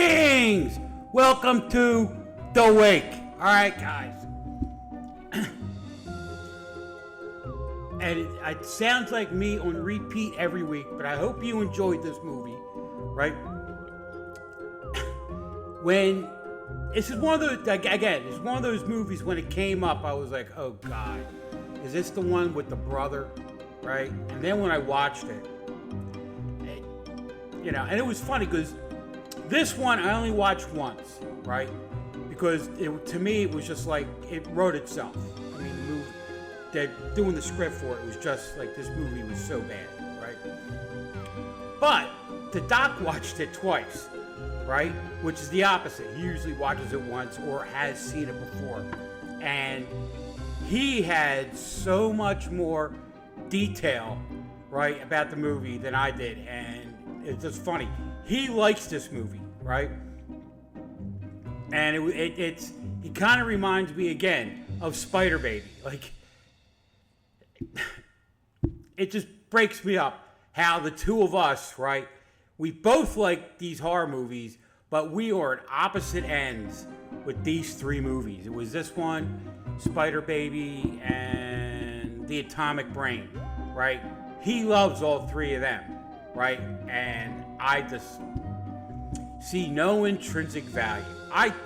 Greetings! Welcome to The Wake. Alright, guys. And it sounds like me on repeat every week, but I hope you enjoyed this movie, right? When this is one of those, again, it's one of those movies when it came up, I was like, oh God, is this the one with the brother, right? And then when I watched it, and it was funny because this one I only watched once, right? Because to me, it was just like, it wrote itself. I mean, the movie, they're doing the script for it, was just like, this movie was so bad, right? But the doc watched it twice, right? Which is the opposite. He usually watches it once or has seen it before. And he had so much more detail, right, about the movie than I did. And it's just funny. He likes this movie, right? And it kind of reminds me again of Spider Baby. Like, it just breaks me up how the two of us, right? We both like these horror movies, but we are at opposite ends with these three movies. It was this one, Spider Baby, and The Atomic Brain, right? He loves all three of them, right? And I just see no intrinsic value.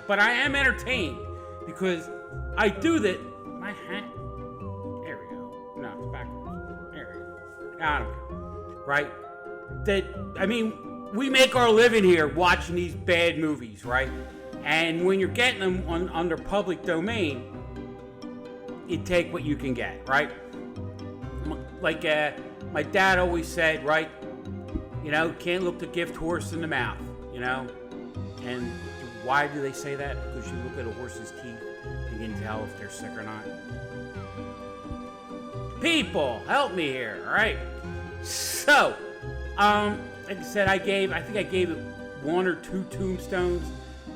But I am entertained because I do that. My hat. There we go. No, it's backwards. There we go. Got him. Right? We make our living here watching these bad movies, right? And when you're getting them under public domain, you take what you can get, right? Like my dad always said, right? Can't look the gift horse in the mouth, And why do they say that? Because you look at a horse's teeth, you can tell if they're sick or not. People, help me here, all right? So, like I said, I think I gave it one or two tombstones.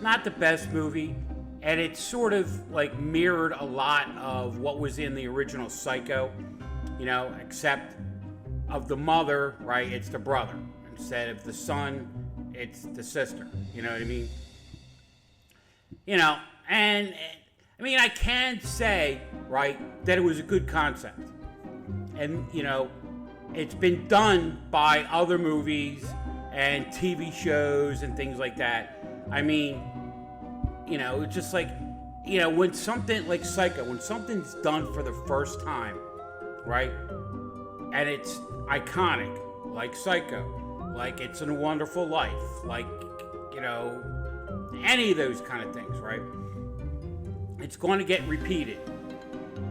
Not the best movie, and it sort of like mirrored a lot of what was in the original Psycho, except of the mother, right? It's the brother. Instead of the son, it's the sister. You know what I mean? And I can say, right, that it was a good concept. And, it's been done by other movies and TV shows and things like that. It's just like, when something like Psycho, when something's done for the first time, right? And it's iconic, like Psycho, like It's a Wonderful Life, like, any of those kind of things, right? It's going to get repeated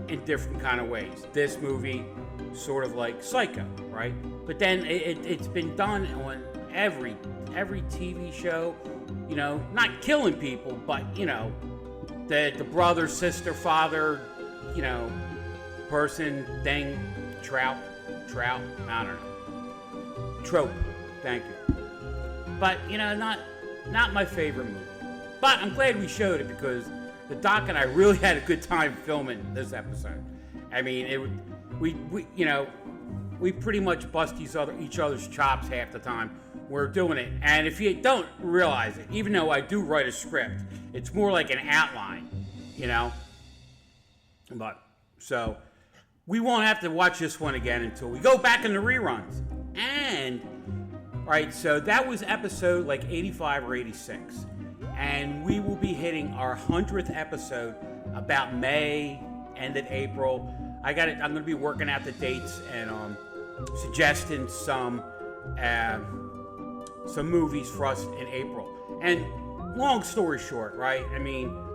in different kind of ways. This movie, sort of like Psycho, right? But then it's been done on every TV show, not killing people, but, the brother, sister, father, person, thing, trout, I don't know. Trope, thank you. But, not my favorite movie. But I'm glad we showed it because the doc and I really had a good time filming this episode. We pretty much bust each other's chops half the time we're doing it. And if you don't realize it, even though I do write a script, it's more like an outline, But, so, we won't have to watch this one again until we go back in the reruns. And, right, so that was episode like 85 or 86. And we will be hitting our 100th episode about May, end of April. I'm going to be working out the dates and suggesting some movies for us in April. And long story short, right?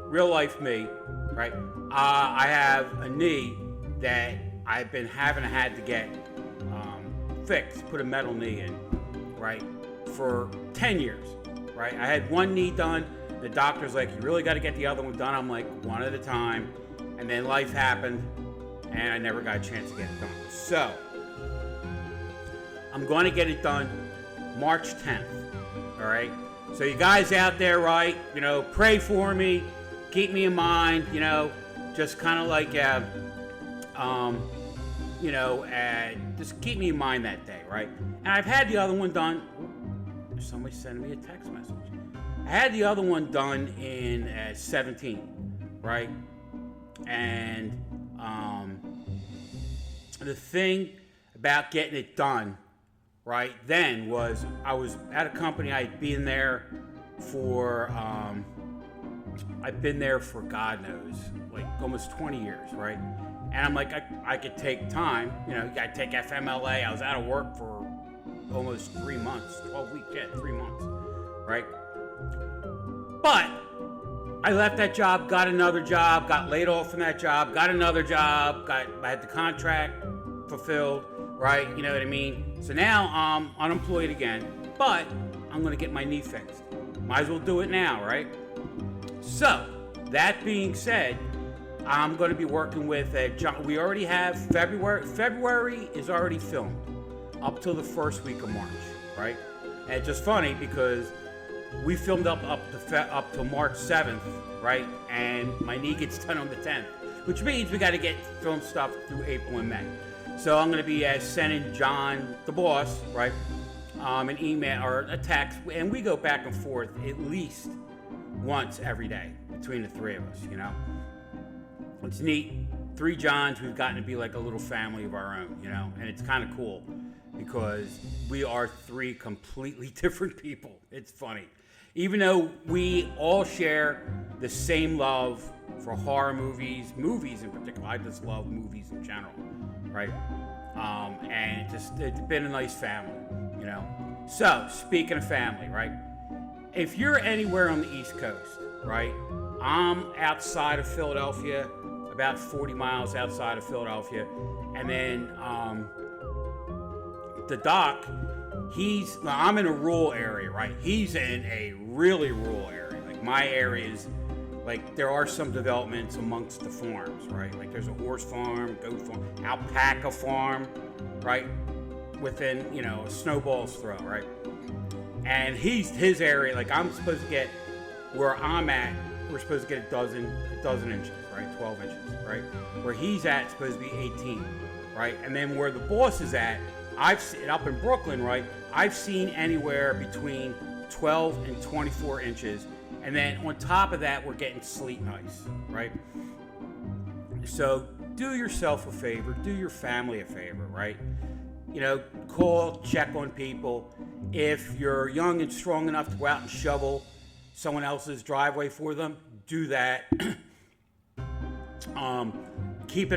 Real life me, right? I have a knee that I've been had to get fixed, put a metal knee in, right? For 10 years, right? I had one knee done. The doctor's like, you really got to get the other one done. I'm like, one at a time. And then life happened, and I never got a chance to get it done. So, I'm going to get it done March 10th, all right? So you guys out there, right, pray for me, keep me in mind, just kind of like, just keep me in mind that day, right? And I've had the other one done. Somebody sending me a text message. I had the other one done in 17, right? And the thing about getting it done right then was I was at a company. I'd been there for God knows, like almost 20 years, right? And I'm like, I could take time, you know, I take FMLA. I was out of work for almost 3 months, 12 weeks, 3 months, right? But I left that job, got another job, got laid off from that job, got another job, I had the contract fulfilled, right? You know what I mean? So now I'm unemployed again, but I'm gonna get my knee fixed. Might as well do it now, right? So, that being said, I'm going to be working with John. We already have February. February is already filmed up till the first week of March, right? And it's just funny because we filmed up to March 7th, right? And my knee gets done on the 10th, which means we got to get film stuff through April and May. So I'm going to be sending John, the boss, right, an email or a text, and we go back and forth at least once every day between the three of us, you know. It's neat. 3 Johns, we've gotten to be like a little family of our own, you know, and it's kind of cool because we are 3 completely different people. It's funny. Even though we all share the same love for horror movies in particular. I just love movies in general, right? And it's been a nice family, you know. So, speaking of family, right? If you're anywhere on the East Coast, right? I'm outside of Philadelphia, about 40 miles outside of Philadelphia. And then the doc, I'm in a rural area, right? He's in a really rural area. Like my area is, like there are some developments amongst the farms, right? Like there's a horse farm, goat farm, alpaca farm, right? Within, you know, a snowball's throw, right? And his area, like I'm supposed to get, where I'm at, we're supposed to get a dozen inches, right? 12 inches, right? Where he's at, it's supposed to be 18, right? And then where the boss is at, I've seen up in Brooklyn, right? I've seen anywhere between 12 and 24 inches. And then on top of that, we're getting sleet and ice, right? So do yourself a favor, do your family a favor, right? You know, call, check on people. If you're young and strong enough to go out and shovel someone else's driveway for them, do that. Keep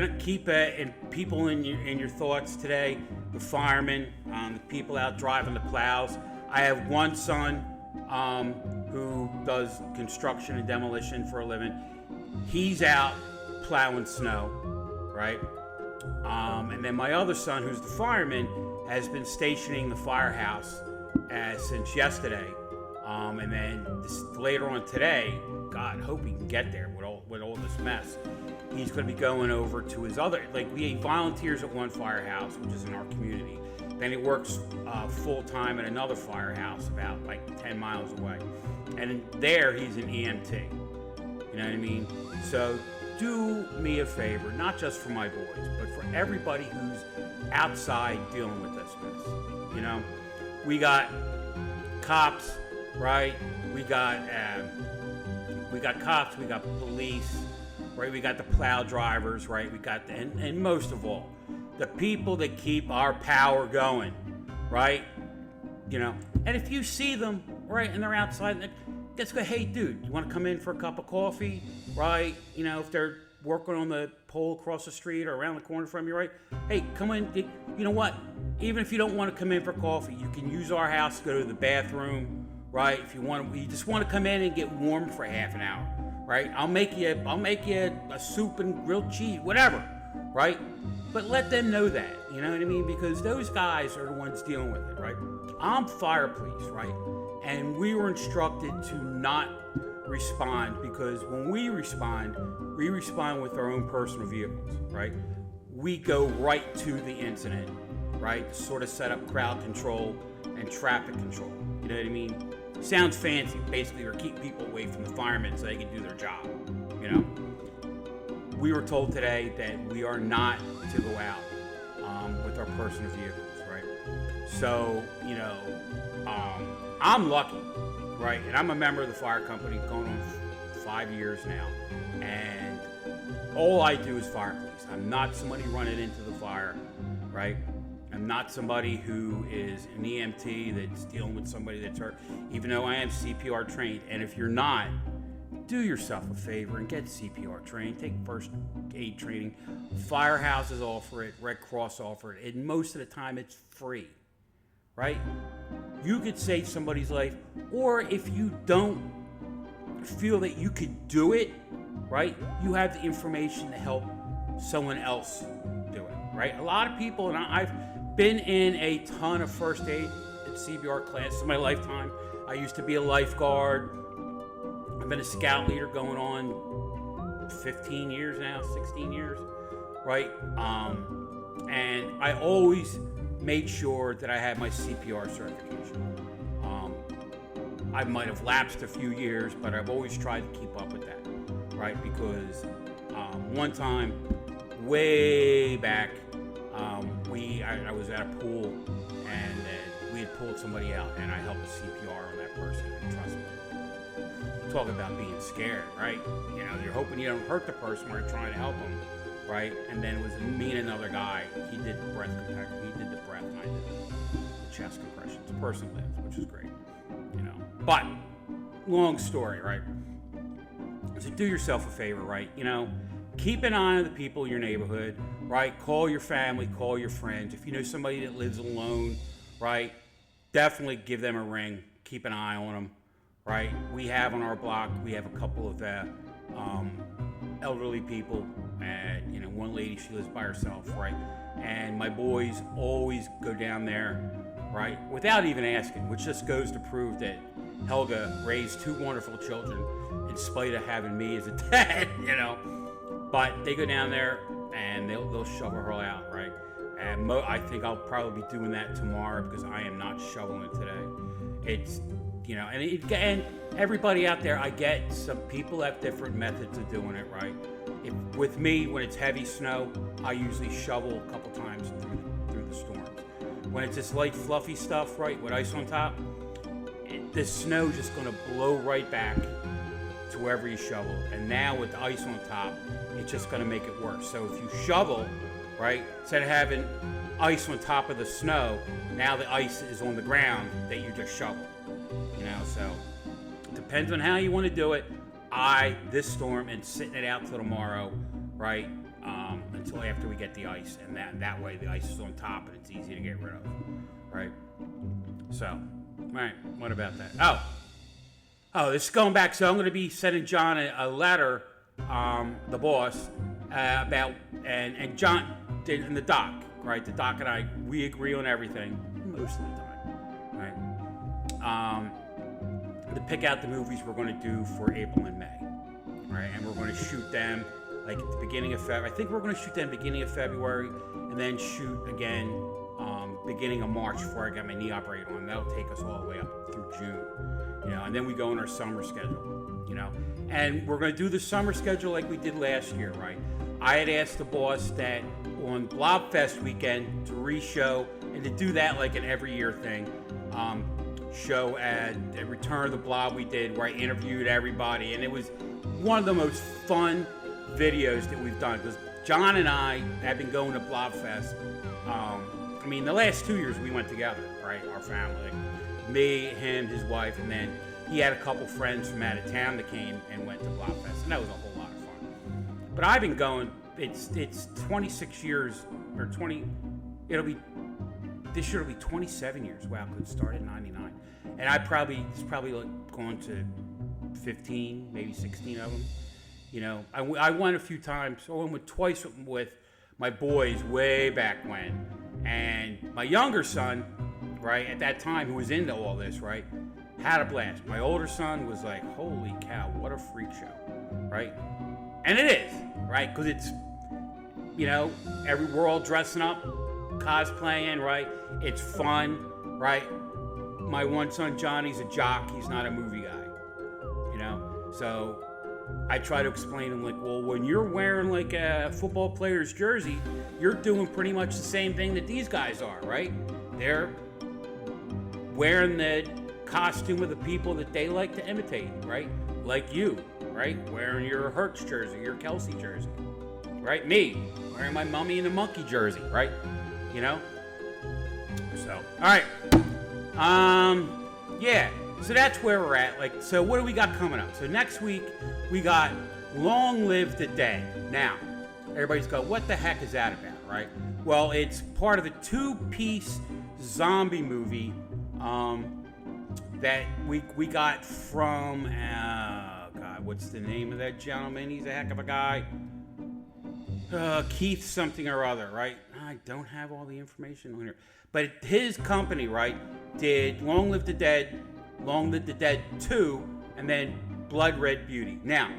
and people in your thoughts today. The firemen, the people out driving the plows. I have one son who does construction and demolition for a living. He's out plowing snow, right? And then my other son, who's the fireman, has been stationing the firehouse since yesterday. And then later on today, God, hope he can get there with all this mess. He's going to be going over to his other, he volunteers at one firehouse, which is in our community. Then he works full-time at another firehouse about 10 miles away. And there he's an EMT. You know what I mean? So do me a favor, not just for my boys, but for everybody who's outside dealing with this mess. You know, we got cops, right? We got cops, we got police, right? We got the plow drivers, right? We got and most of all, the people that keep our power going, right? You know, and if you see them, right, and they're outside, just go, hey, dude, you want to come in for a cup of coffee, right? You know, if they're working on the pole across the street or around the corner from you, right? Hey, come in. You know what? Even if you don't want to come in for coffee, you can use our house to go to the bathroom, right? If you just want to come in and get warm for half an hour, right? I'll make you a soup and grilled cheese, whatever, right? But let them know that, you know what I mean? Because those guys are the ones dealing with it, right? I'm fire police, right? And we were instructed to not respond because when we respond with our own personal vehicles, right? We go right to the incident, right? To sort of set up crowd control and traffic control. You know what I mean? Sounds fancy, basically, or keep people away from the firemen so they can do their job, you know? We were told today that we are not to go out with our personal vehicles, right? So, I'm lucky, right? And I'm a member of the fire company going on 5 years now. And all I do is fire police. I'm not somebody running into the fire, right? I'm not somebody who is an EMT that's dealing with somebody that's hurt, even though I am CPR trained. And if you're not, do yourself a favor and get CPR trained. Take first aid training. Firehouses offer it, Red Cross offer it, and most of the time it's free, right? You could save somebody's life, or if you don't feel that you could do it, right, you have the information to help someone else do it, right? A lot of people, and I've been in a ton of first aid and CPR classes in my lifetime. I used to be a lifeguard. I've been a scout leader going on 15 years now, 16 years, right? And I always made sure that I had my CPR certification. I might have lapsed a few years, but I've always tried to keep up with that, right? Because one time, way back, I was at a pool, and we had pulled somebody out, and I helped a CPR on that person. And trust me, talk about being scared, right? You're hoping you don't hurt the person while you're trying to help them, right? And then it was me and another guy. He did the breath compression. He did the breath, and I did the chest compressions. The person lived, which is great, But long story, right? So do yourself a favor, right? Keep an eye on the people in your neighborhood, right? Call your family, call your friends. If you know somebody that lives alone, right? Definitely give them a ring. Keep an eye on them, right? We have on our block, we have a couple of elderly people, and one lady, she lives by herself, right? And my boys always go down there, right? Without even asking, which just goes to prove that Helga raised two wonderful children in spite of having me as a dad, But they go down there and they'll shovel her out, right? And I think I'll probably be doing that tomorrow because I am not shoveling today. It's, and everybody out there, I get some people have different methods of doing it, right? With me, when it's heavy snow, I usually shovel a couple times through the storms. When it's this light, fluffy stuff, right, with ice on top, the snow just going to blow right back to wherever you shovel. And now with the ice on top, it's just going to make it worse. So if you shovel, right, instead of having ice on top of the snow, now the ice is on the ground that you just shovel. So it depends on how you want to do it. This storm and sitting it out till tomorrow, right, until after we get the ice. And that way the ice is on top and it's easy to get rid of, right? So, all right, what about that? Oh, this is going back. So I'm going to be sending John a letter, the boss, about, and John did in the doc, right? The doc and I, we agree on everything most of the time, right? To pick out the movies we're going to do for April and May, right? And we're going to shoot them like at the beginning of February. I think we're going to shoot them beginning of February, and then shoot again beginning of March before I get my knee operated on. That'll take us all the way up through June, and then we go on our summer schedule, and we're going to do the summer schedule like we did last year, right? I had asked the boss that on Blobfest weekend to re-show and to do that like an every year thing, show at Return of the Blob we did where I interviewed everybody, and it was one of the most fun videos that we've done because John and I have been going to Blobfest. The last 2 years we went together, right? Our family, me, him, his wife, and then he had a couple friends from out of town that came and went to Blobfest, and that was a whole lot of fun. But I've been going. It's 26 years or 20. This year it'll be 27 years. Wow, it started in '99, and it's probably like going to 15, maybe 16 of them. I went a few times. I went twice with my boys way back when, and my younger son, right at that time, who was into all this, right, had a blast. My older son was like, "Holy cow, what a freak show!" Right, and it is, right, because it's, we're all dressing up, cosplaying, right? It's fun, right? My one son Johnny's a jock. He's not a movie guy, so I try to explain to them, like, well, when you're wearing like a football player's jersey, you're doing pretty much the same thing that these guys are, right? They're wearing the costume of the people that they like to imitate, right? Like you, right? Wearing your Hertz jersey, your Kelsey jersey, right? Me, wearing my Mummy and the Monkey jersey, right? You know? So, all right. Yeah. So that's where we're at. Like, so what do we got coming up? So next week, we got Long Live the Dead. Now, everybody's going, what the heck is that about, right? Well, it's part of a two-piece zombie movie that we got from, God, what's the name of that gentleman? He's a heck of a guy. Keith something or other, right? I don't have all the information on here. But his company, right, did Long Live the Dead, Long Live the Dead 2, and then Blood Red Beauty. Now,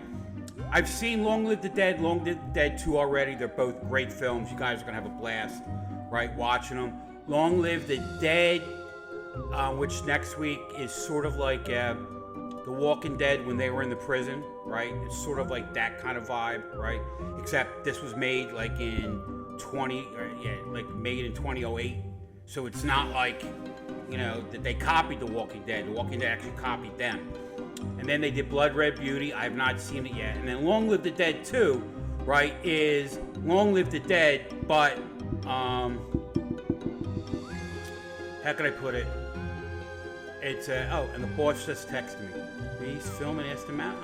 I've seen Long Live the Dead, Long Live the Dead 2 already. They're both great films. You guys are going to have a blast, right, watching them. Long Live the Dead, which next week is sort of like The Walking Dead when they were in the prison, right? It's sort of like that kind of vibe, right? Except this was made like in made in 2008. So it's not like, you know, that they copied The Walking Dead. The Walking Dead actually copied them. And then they did Blood Red Beauty. I have not seen it yet. And then Long Live the Dead 2, right, is Long Live the Dead, but, how can I put it? It's, and the boss just texted me. He's filming Ask the Manager.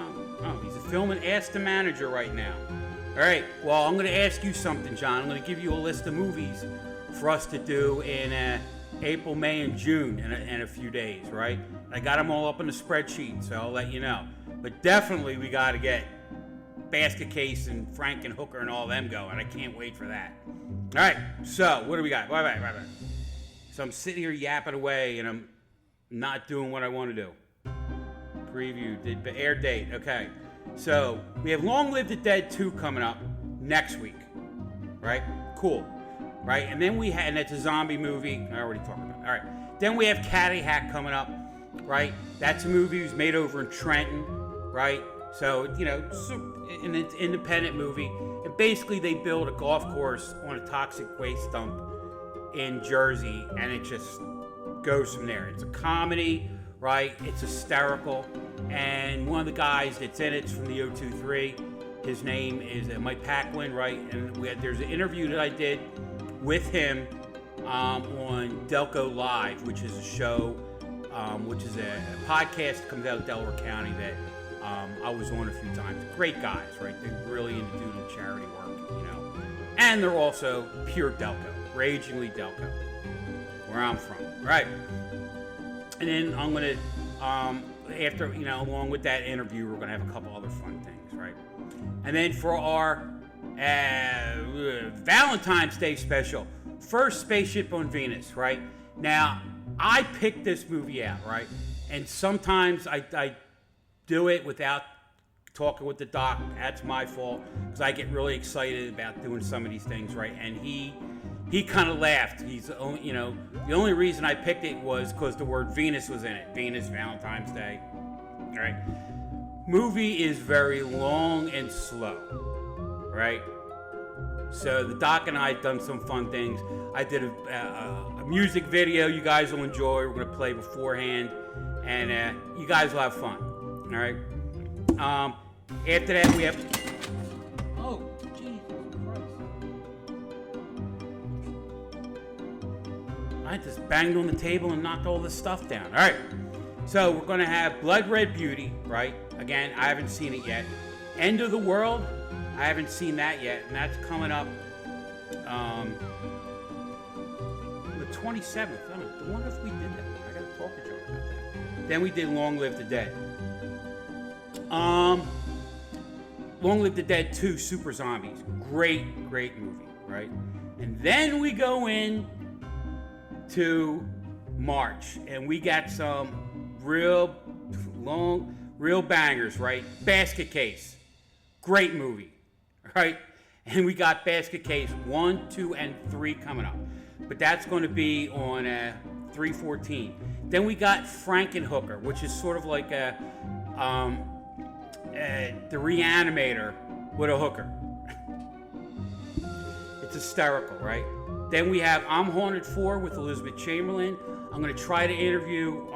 He's filming Ask the Manager right now. All right, well, I'm going to ask you something, John. I'm going to give you a list of movies for us to do in April, May, and June in a few days, right? I got them all up on the spreadsheet, so I'll let you know. But definitely we got to get Basket Case and Frank and Hooker and all them going. I can't wait for that. All right, so what do we got? Bye. So I'm sitting here yapping away, and I'm not doing what I want to do. Preview, did the air date, okay. So we have Long Live the Dead 2 coming up next week, right? Cool. Right, and then and it's a zombie movie. I already talked about it. All right. Then we have Caddy Hack coming up, right? That's a movie that was made over in Trenton, right? So, you know, an independent movie. And basically they build a golf course on a toxic waste dump in Jersey, and it just goes from there. It's a comedy, right? It's hysterical. And one of the guys that's in it's from the 023. His name is Mike Packlin, right? And there's an interview that I did with him on Delco Live, which is a show, which is a podcast that comes out of Delaware County that I was on a few times. Great guys, right? They're really into doing charity work, you know. And they're also pure Delco, ragingly Delco, where I'm from, right? And then I'm going to, after, you know, along with that interview, we're going to have a couple other fun things, right? And then for our Valentine's Day special, first Spaceship on Venus, right? Now, I picked this movie out, right? And sometimes I do it without talking with the doc. That's my fault, because I get really excited about doing some of these things, right? And he kind of laughed. He's the only, you know, the only reason I picked it was because the word Venus was in it. Venus, Valentine's Day, all right? Movie is very long and slow, right? So the doc and I have done some fun things. I did a music video you guys will enjoy. We're going to play beforehand, and you guys will have fun, all right? After that, we have... Oh, Jesus Christ. I just banged on the table and knocked all this stuff down. All right. So we're going to have Blood Red Beauty, right? Again, I haven't seen it yet. End of the World, I haven't seen that yet, and that's coming up the 27th. I wonder if we did that. I got to talk to John about that. Then we did Long Live the Dead. Long Live the Dead 2, Super Zombies. Great movie, right? And then we go in to March, and we got some real bangers, right? Basket Case. Great movie, right? And we got Basket Case 1, 2, and 3 coming up. But that's going to be on 3/14. Then we got Frankenhooker, which is sort of like a the Reanimator with a hooker. It's hysterical, right? Then we have I'm Haunted 4 with Elizabeth Chamberlain. I'm going to try to interview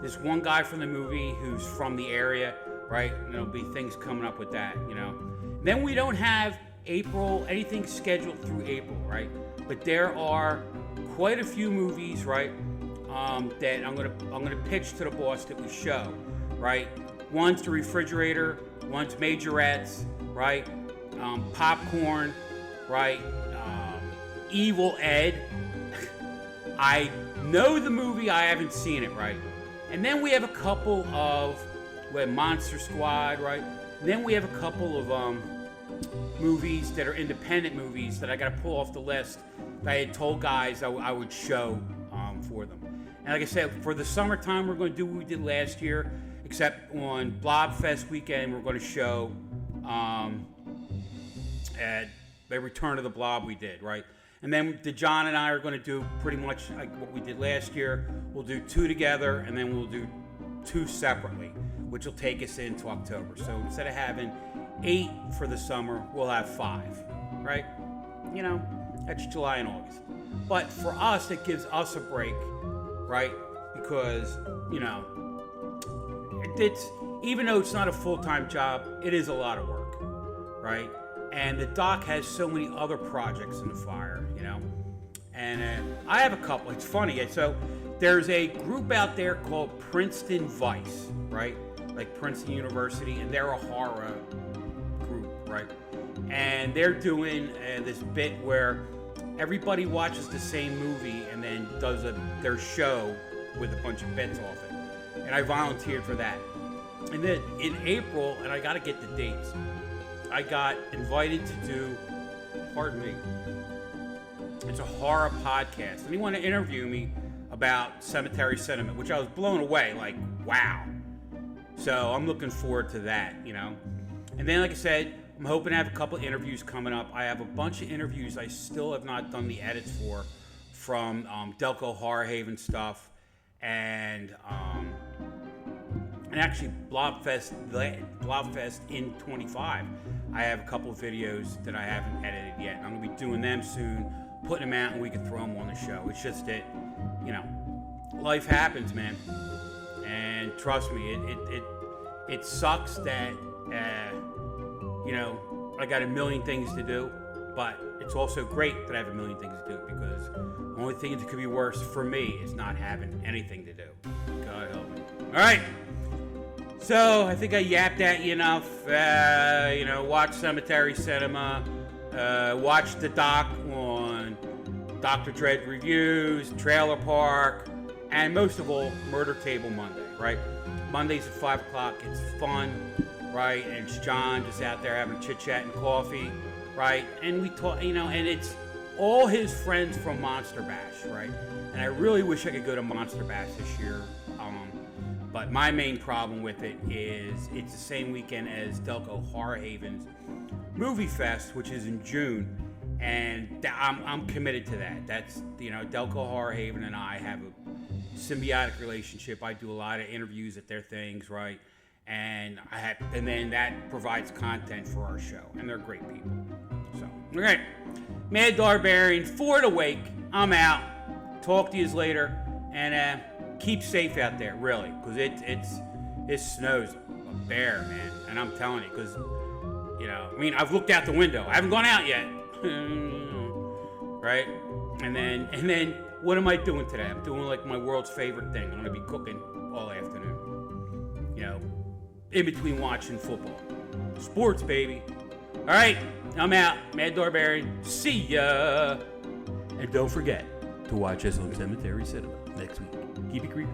this one guy from the movie who's from the area, right? And there'll be things coming up with that, you know. Then we don't have anything scheduled through April, right? But there are quite a few movies, right, that I'm gonna pitch to the boss that we show, right? One's The Refrigerator, one's Majorettes, right? Popcorn, right? Evil Ed. I know the movie, I haven't seen it, right? And then we have a couple of Monster Squad, right? And then we have a couple of movies that are independent movies that I got to pull off the list that I had told guys I would show for them. And like I said, for the summertime, we're going to do what we did last year, except on Blobfest weekend, we're going to show at the Return of the Blob we did, right? And then John and I are going to do pretty much like what we did last year. We'll do 2 together, and then we'll do 2 separately, which will take us into October. So instead of having 8 for the summer, we'll have 5, right? You know, that's July and August. But for us, it gives us a break, right? Because, you know, it's even though it's not a full-time job, it is a lot of work, right? And the doc has so many other projects in the fire, you know. And I have a couple. It's funny. So there's a group out there called Princeton Vice, right? Like Princeton University, and they're a horror group, right? And they're doing this bit where everybody watches the same movie and then does their show with a bunch of bits off it. And I volunteered for that. And then in April, and I got to get the dates, I got invited to do, pardon me, it's a horror podcast. And he wanted to interview me about Cemetery Cinema, which I was blown away, like, wow. So I'm looking forward to that, you know. And then, like I said, I'm hoping to have a couple interviews coming up. I have a bunch of interviews I still have not done the edits for, from Delco Horror Haven stuff, and actually Blobfest in 25. I have a couple of videos that I haven't edited yet. I'm gonna be doing them soon, putting them out, and we can throw them on the show. It's just that, you know, life happens, man. And trust me, it sucks that, you know, I got a million things to do, but it's also great that I have a million things to do, because the only thing that could be worse for me is not having anything to do. God help me. All right. So I think I yapped at you enough. You know, watch Cemetery Cinema, watch the doc on Dr. Dread Reviews, Trailer Park, and most of all, Murder Table Monday, right? Mondays at 5 o'clock, it's fun, right? And it's John just out there having chit-chat and coffee, right? And we talk, you know, and it's all his friends from Monster Bash, right? And I really wish I could go to Monster Bash this year. But my main problem with it is it's the same weekend as Delco Horror Haven's Movie Fest, which is in June, and I'm committed to that. That's, you know, Delco Horror Haven and I have a symbiotic relationship. I do a lot of interviews at their things, right? And then that provides content for our show, and they're great people. So, all right, Mad Darbarian, 4 to wake. I'm out. Talk to you later, and keep safe out there, really, because it snows a bear, man. And I'm telling you, because, you know, I mean, I've looked out the window. I haven't gone out yet, right? And then, what am I doing today? I'm doing like my world's favorite thing. I'm gonna be cooking all afternoon. You know, in between watching football, sports, baby. All right, I'm out. Mad Darbarian. See ya. And don't forget to watch us on Cemetery Cinema next week. Keep it creepy.